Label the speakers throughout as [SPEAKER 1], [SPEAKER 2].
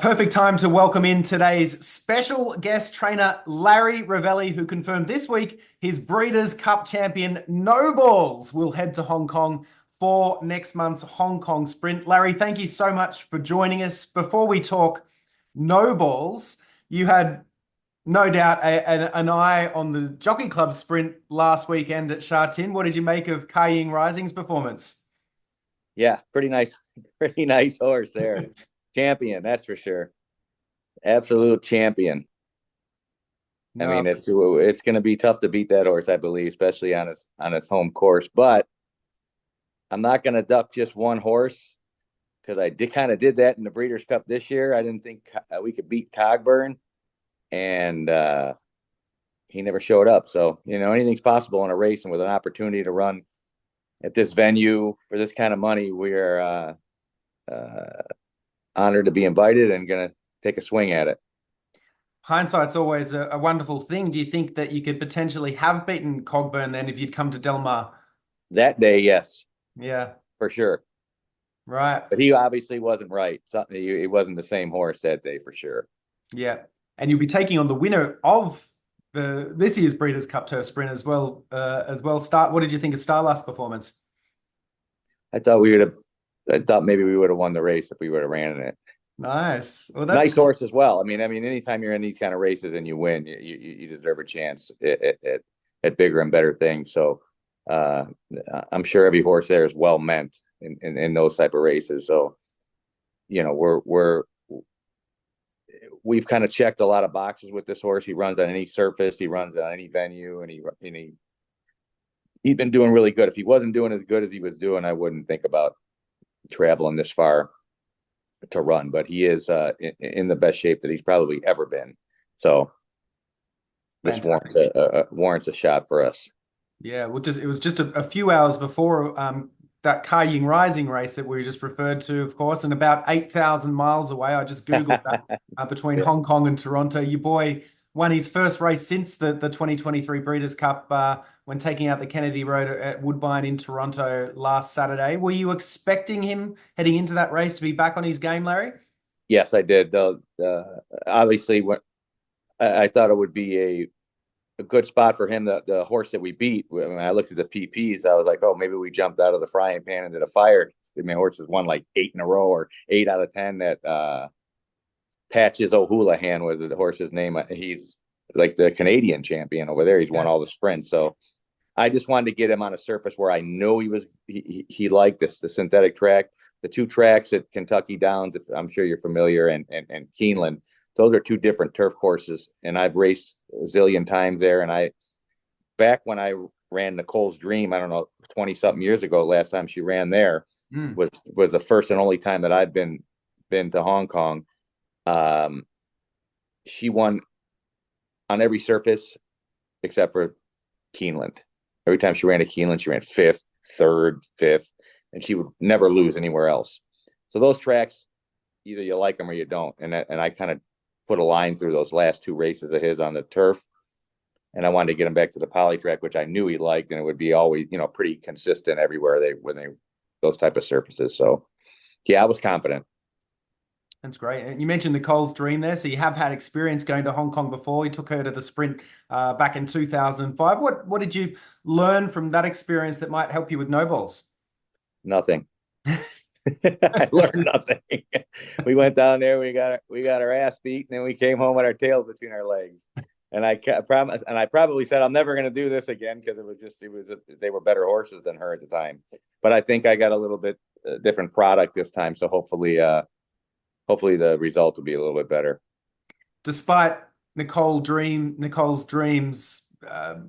[SPEAKER 1] Perfect time to welcome in today's special guest trainer, Larry Rivelli, who confirmed this week his Breeders' Cup champion NOBALS will head to Hong Kong for next month's Hong Kong Sprint. Larry, thank you so much for joining us. Before we talk NOBALS, you had no doubt an eye on the Jockey Club Sprint last weekend at Sha Tin. What did you make of Ka Ying Rising's performance?
[SPEAKER 2] Yeah, pretty nice, pretty nice horse there. Champion, that's for sure. Absolute champion. I
[SPEAKER 1] No.
[SPEAKER 2] mean, it's going to be tough to beat that horse, I believe, especially on his home course. But I'm not going to duck just one horse because I did kind of did that in the Breeders' Cup this year. I didn't think we could beat Cogburn, and he never showed up. So anything's possible in a race, and with an opportunity to run at this venue for this kind of money, we're honored to be invited and going to take a swing at it.
[SPEAKER 1] Hindsight's always a wonderful thing. Do you think that you could potentially have beaten Cogburn then if you'd come to Del Mar?
[SPEAKER 2] That day, yes,
[SPEAKER 1] Yeah,
[SPEAKER 2] for sure.
[SPEAKER 1] right.
[SPEAKER 2] But he obviously wasn't right. Something he wasn't the same horse that day for sure.
[SPEAKER 1] Yeah. And you'll be taking on the winner of the this year's Breeders' Cup Turf Sprint as well. Start. What did you think of Starlast's performance?
[SPEAKER 2] I thought we would have. I thought maybe we would have won the race if we would have ran in it.
[SPEAKER 1] Nice. Well, that's
[SPEAKER 2] Nice
[SPEAKER 1] good.
[SPEAKER 2] horse as well. I mean, anytime you're in these kind of races and you win, you deserve a chance at bigger and better things. So uh, I'm sure every horse there is well meant in those type of races. So we've kind of checked a lot of boxes with this horse. He runs on any surface, he runs on any venue, and he's been doing really good. If he wasn't doing as good as he was doing, I wouldn't think about traveling this far to run. But he is in the best shape that he's probably ever been. So this warrants
[SPEAKER 1] Fantastic.
[SPEAKER 2] a shot for us.
[SPEAKER 1] Yeah. Well, it was just a few hours before that Ka Ying Rising race that we just referred to, of course, and about 8,000 miles away. I just Googled that between
[SPEAKER 2] Yeah.
[SPEAKER 1] Hong Kong and Toronto. Your boy won his first race since the 2023 Breeders' Cup when taking out the Kennedy Road at Woodbine in Toronto last Saturday. Were you expecting him heading into that race to be back on his game, Larry?
[SPEAKER 2] Yes, I did. Obviously, I thought it would be a good spot for him. The horse that we beat, when I looked at the PPs, I was like, oh, maybe we jumped out of the frying pan into the fire. I mean, horses won like 8 in a row or 8 out of 10. That Patches O'Houlihan was the horse's name. He's like the Canadian champion over there. He's won
[SPEAKER 1] Yeah.
[SPEAKER 2] all the sprints. So I just wanted to get him on a surface where I know he liked this, the synthetic track. The two tracks at Kentucky Downs, I'm sure you're familiar, and Keeneland. Those are two different turf courses, and I've raced a zillion times there. And back when I ran Nicole's Dream, I don't know, 20 something years ago, last time she ran there
[SPEAKER 1] Mm.
[SPEAKER 2] was the first and only time that I've been to Hong Kong. Um, she won on every surface except for Keeneland. Every time she ran to Keeneland, she ran fifth, third, fifth, and she would never lose anywhere else. So those tracks, either you like them or you don't. And I kind of put a line through those last two races of his on the turf, and I wanted to get him back to the poly track, which I knew he liked, and it would be always pretty consistent everywhere they those type of surfaces. So yeah, I was confident.
[SPEAKER 1] That's great. And you mentioned Nicole's dream there. So you have had experience going to Hong Kong before. You took her to the sprint back in 2005. What did you learn from that experience that might help you with no balls?
[SPEAKER 2] Nothing. I learned nothing. We went down there, we got our ass beat, and then we came home with our tails between our legs. And promise, and I probably said I'm never going to do this again because they were better horses than her at the time. But I think I got a little bit different product this time, so hopefully the result will be a little bit better.
[SPEAKER 1] Despite Nicole's dreams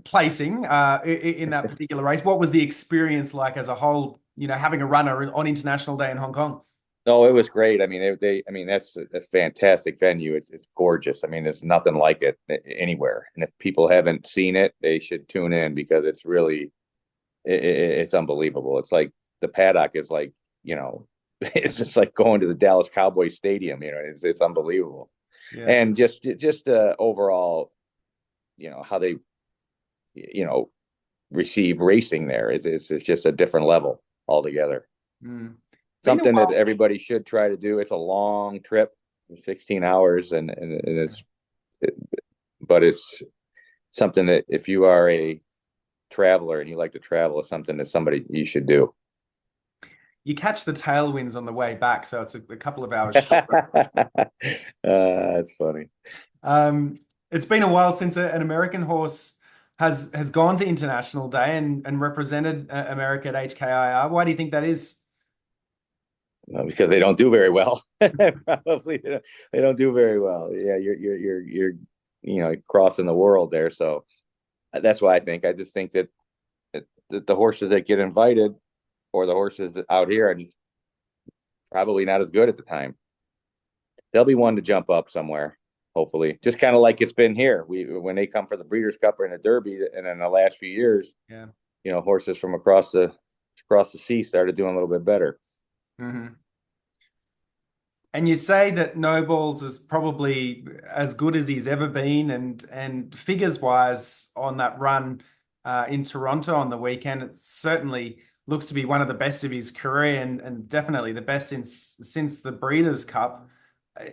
[SPEAKER 1] placing in that particular race, what was the experience like as a whole? Having a runner on International Day in Hong Kong.
[SPEAKER 2] No, it was great. I mean, I mean, that's a fantastic venue. It's gorgeous. I mean, there's nothing like it anywhere. And if people haven't seen it, they should tune in because it's really, it's unbelievable. It's like the paddock is like, it's just like going to the Dallas Cowboys Stadium. It's unbelievable.
[SPEAKER 1] Yeah.
[SPEAKER 2] And just overall, how they, you know, receive racing there is just a different level altogether.
[SPEAKER 1] Mm. Been a
[SPEAKER 2] Something that
[SPEAKER 1] while.
[SPEAKER 2] everybody should try to do. It's a long trip. 16 hours, and but it's something that if you are a traveler and you like to travel, it's something that somebody you should do.
[SPEAKER 1] You catch the tailwinds on the way back, so it's a couple of hours shorter.
[SPEAKER 2] That's funny.
[SPEAKER 1] Um, it's been a while since an American horse has gone to International Day and represented America at HKIR. Why do you think that is?
[SPEAKER 2] Because they don't do very well. Probably they don't do very well. Yeah, you're crossing the world there. So that's why I think. I just think that the horses that get invited or the horses out here are just probably not as good at the time. There'll be one to jump up somewhere, hopefully. Just kind of like it's been here. When they come for the Breeders' Cup or in the Derby, and in the last few years,
[SPEAKER 1] Yeah.
[SPEAKER 2] Horses from across the sea started doing a little bit better.
[SPEAKER 1] Hmm. And you say that Nobles is probably as good as he's ever been, and figures wise on that run in Toronto on the weekend, it certainly looks to be one of the best of his career, and definitely the best since the Breeders' Cup.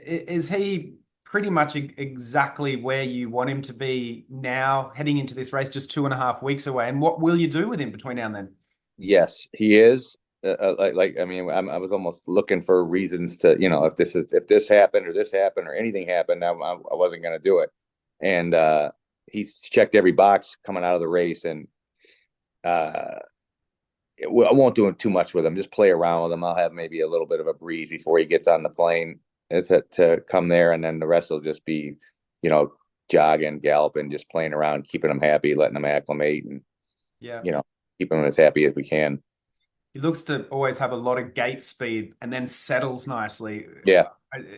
[SPEAKER 1] Is he pretty much exactly where you want him to be now, heading into this race just 2.5 weeks away? And what will you do with him between now and then?
[SPEAKER 2] Yes, he is. I mean, I was almost looking for reasons to, if this happened or this happened or anything happened, I wasn't going to do it. And he's checked every box coming out of the race, and uh, I won't do too much with him. Just play around with him. I'll have maybe a little bit of a breeze before he gets on the plane to come there, and then the rest will just be, you know, jogging, galloping, just playing around, keeping him happy, letting him acclimate, and
[SPEAKER 1] Yeah.
[SPEAKER 2] you know, keeping him as happy as we can.
[SPEAKER 1] He looks to always have a lot of gate speed and then settles nicely.
[SPEAKER 2] Yeah.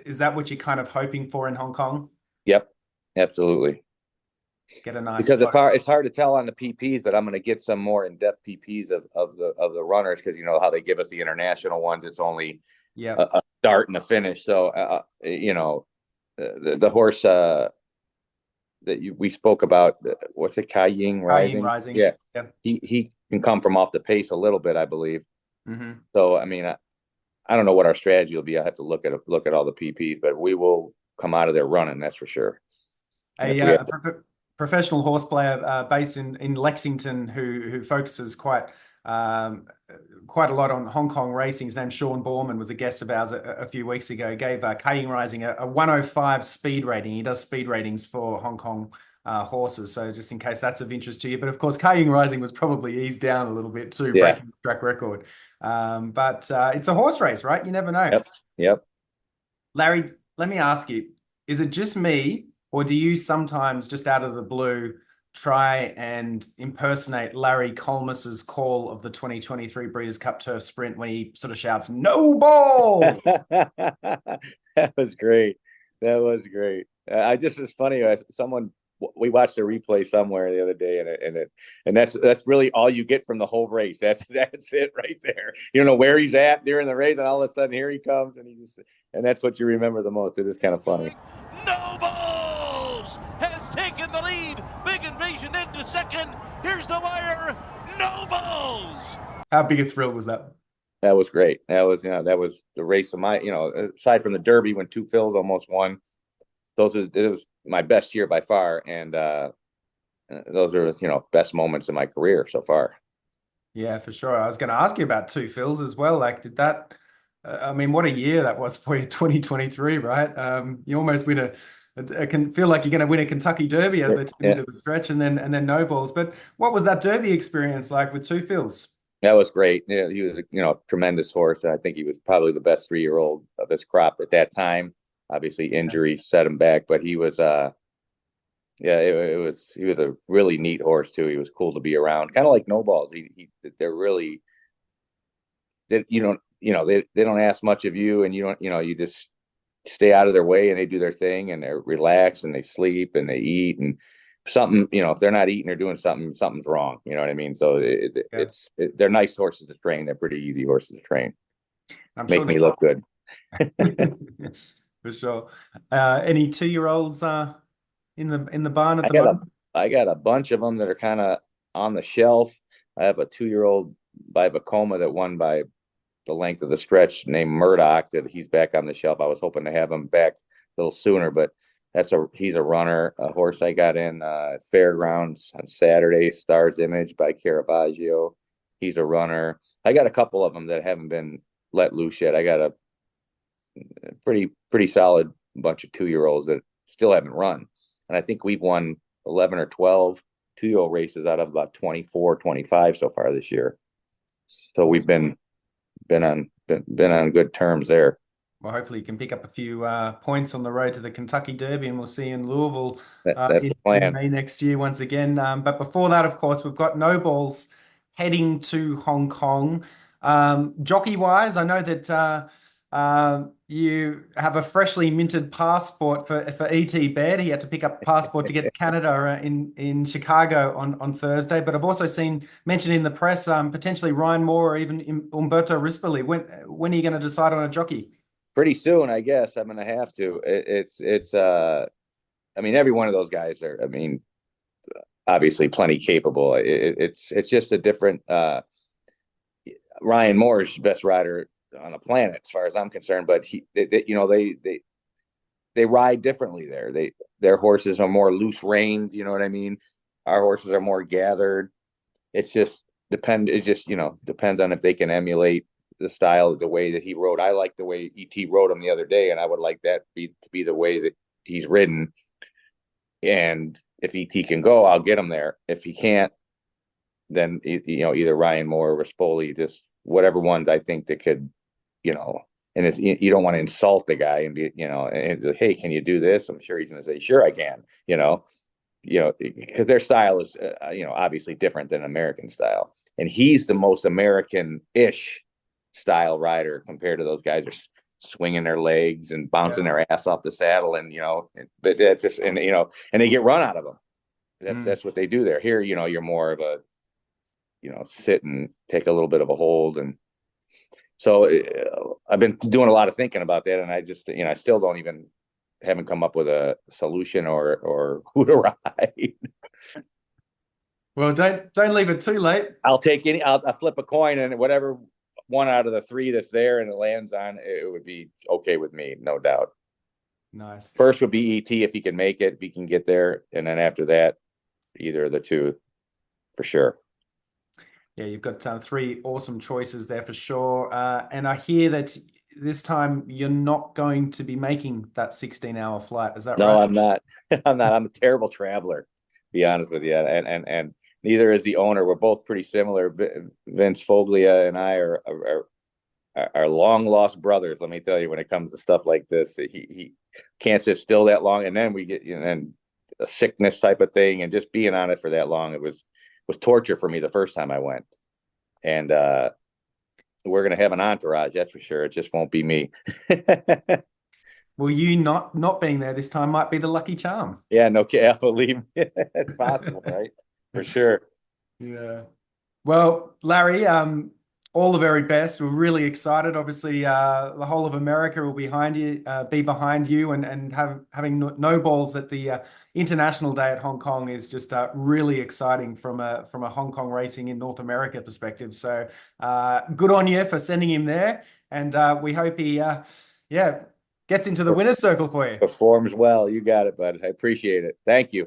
[SPEAKER 1] Is that what you're kind of hoping for in Hong Kong?
[SPEAKER 2] Yep. Absolutely.
[SPEAKER 1] Get a nice
[SPEAKER 2] Because
[SPEAKER 1] close.
[SPEAKER 2] it's hard to tell on the PPs, but I'm going to get some more in depth PPs of the runners, because you know how they give us the international ones. It's only
[SPEAKER 1] Yep.
[SPEAKER 2] a start and a finish. So the horse we spoke about, what's it, Ka Ying
[SPEAKER 1] Ka Ying
[SPEAKER 2] Rising?
[SPEAKER 1] Rising.
[SPEAKER 2] Yeah,
[SPEAKER 1] Yep.
[SPEAKER 2] he can come from off the pace a little bit, I believe.
[SPEAKER 1] Hmm.
[SPEAKER 2] So I mean, I don't know what our strategy will be. I have to look at all the PPs, but we will come out of there running, that's for sure. And
[SPEAKER 1] A,
[SPEAKER 2] if we have
[SPEAKER 1] uh, a pro professional horse player based in Lexington who focuses um, quite a lot on Hong Kong racing. His name Sean Borman was a guest of ours a few weeks ago. Gave Ka Ying Rising a 105 speed rating. He does speed ratings for Hong Kong horses. So just in case that's of interest to you. But of course, Ka Ying Rising was probably eased down a little bit too,
[SPEAKER 2] yeah,
[SPEAKER 1] breaking his track record. But it's a horse race, right? You never know.
[SPEAKER 2] yep, yep.
[SPEAKER 1] Larry, let me ask you, is it just me, or do you sometimes, just out of the blue, try and impersonate Larry Colmus's call of the 2023 Breeders' Cup Turf Sprint when he sort of shouts, "No ball"?
[SPEAKER 2] That was great. That was great. I just it's funny. Someone we watched a replay somewhere the other day, and that's really all you get from the whole race. That's it right there. You don't know where he's at during the race, and all of a sudden here he comes, and that's what you remember the most. It is kind of funny.
[SPEAKER 3] NOBALS has taken the lead. Big Invasion into second. Here's the wire. NOBALS.
[SPEAKER 1] How big a thrill was that?
[SPEAKER 2] That was great. That was the race of my, aside from the Derby when Two Phils almost won. It was my best year by far, and those are best moments in my career so far.
[SPEAKER 1] Yeah, for sure. I was going to ask you about Two Phils as well. Like, did that? I mean, what a year that was for you, 2023, right? You almost win I can feel like you're going to win a Kentucky Derby as they turn
[SPEAKER 2] Yeah,
[SPEAKER 1] into the stretch, and then no balls. But what was that Derby experience like with Two Phils?
[SPEAKER 2] that was great. Yeah, he was a tremendous horse. I think he was probably the best 3-year-old of his crop at that time. Obviously, injuries set him back, but he was yeah, he was a really neat horse too. He was cool to be around, kind of like No Balls. They're really that they don't ask much of you, and you don't you just stay out of their way, and they do their thing, and they're relaxed, and they sleep, and they eat, and something if they're not eating or doing something, something's wrong. You know what I mean? So
[SPEAKER 1] Yeah,
[SPEAKER 2] they're nice horses to train. They're pretty easy horses to train.
[SPEAKER 1] I'm sure
[SPEAKER 2] Make me look good.
[SPEAKER 1] for sure. Any 2-year-olds in the barn at
[SPEAKER 2] I
[SPEAKER 1] the
[SPEAKER 2] got a
[SPEAKER 1] moment?
[SPEAKER 2] I got a bunch of them that are kind of on the shelf. I have a 2-year-old by Vacoma that won by the length of the stretch named Murdoch, that he's back on the shelf. I was hoping to have him back little sooner, but he's a runner. A horse I got in Fairgrounds on Saturday, Stars Image by Caravaggio. He's a runner. I got a couple of them that haven't been let loose yet. I got a pretty solid bunch of 2-year-olds that still haven't run. And I think we've won 11 or 12 2-year-old races out of about 24, 25 so far this year. So we've been on good terms there.
[SPEAKER 1] Well, hopefully you can pick up a few points on the road to the Kentucky Derby, and we'll see you in Louisville
[SPEAKER 2] That's the plan.
[SPEAKER 1] in May next year once again. But before that, of course, we've got No Balls heading to Hong Kong. Jockey-wise, I know that you have a freshly minted passport for E.T. Baird. He had to pick up a passport to get to Canada in Chicago on Thursday. But I've also seen mentioned in the press potentially Ryan Moore or even Umberto Rispoli. When are you going to decide on a jockey?
[SPEAKER 2] Pretty soon, I guess I'm going to have to. I mean, every one of those guys are, I mean, obviously plenty capable. It's just a different, Ryan Moore's the best rider on the planet as far as I'm concerned, but they ride differently there. Their horses are more loose reined, you know what I mean? Our horses are more gathered. It just depends on if they can emulate the style, the way that he rode. I like the way ET rode him the other day, and I would like that to be the way that he's ridden. And if ET can go, I'll get him there. If he can't, then either Ryan Moore or Rispoli, just whatever ones I think that could, and it's, you don't want to insult the guy and be, and hey, can you do this? I'm sure he's going to say, sure, I can, because their style is, obviously different than American style. And he's the most American-ish style rider compared to those guys are swinging their legs and bouncing their ass off the saddle. And, but that's just, and they get run out of them. That's what they do there. Here, you're more of a, sit and take a little bit of a hold. And so I've been doing a lot of thinking about that. And I just, I still haven't come up with a solution or who to ride.
[SPEAKER 1] Well, don't leave it too late.
[SPEAKER 2] I'll flip a coin, and whatever one out of the three that's there and it lands on, it would be okay with me, no doubt.
[SPEAKER 1] Nice.
[SPEAKER 2] First would be ET if he can make it, if he can get there. And then after that, either of the two for sure.
[SPEAKER 1] Yeah, you've got 3 awesome choices there for sure. And I hear that this time you're not going to be making that 16-hour flight. Is that right?
[SPEAKER 2] No, I'm not. I'm a terrible traveler, to be honest with you. And neither is the owner. We're both pretty similar. Vince Foglia and I are long lost brothers. Let me tell you, when it comes to stuff like this, he can't sit still that long. And then we get, and a sickness type of thing, and just being on it for that long, it was torture for me the first time I went. And we're going to have an entourage, that's for sure. It just won't be me.
[SPEAKER 1] Well, you not being there this time might be the lucky charm.
[SPEAKER 2] Yeah, no, I believe it's possible, right? For sure.
[SPEAKER 1] Yeah. Well, Larry, all the very best. We're really excited. Obviously, the whole of America will be behind you, and having no balls at the International Day at Hong Kong is just really exciting from a Hong Kong racing in North America perspective. So good on you for sending him there, and we hope he gets into the winner's circle for you.
[SPEAKER 2] Performs well. You got it, bud. I appreciate it. Thank you.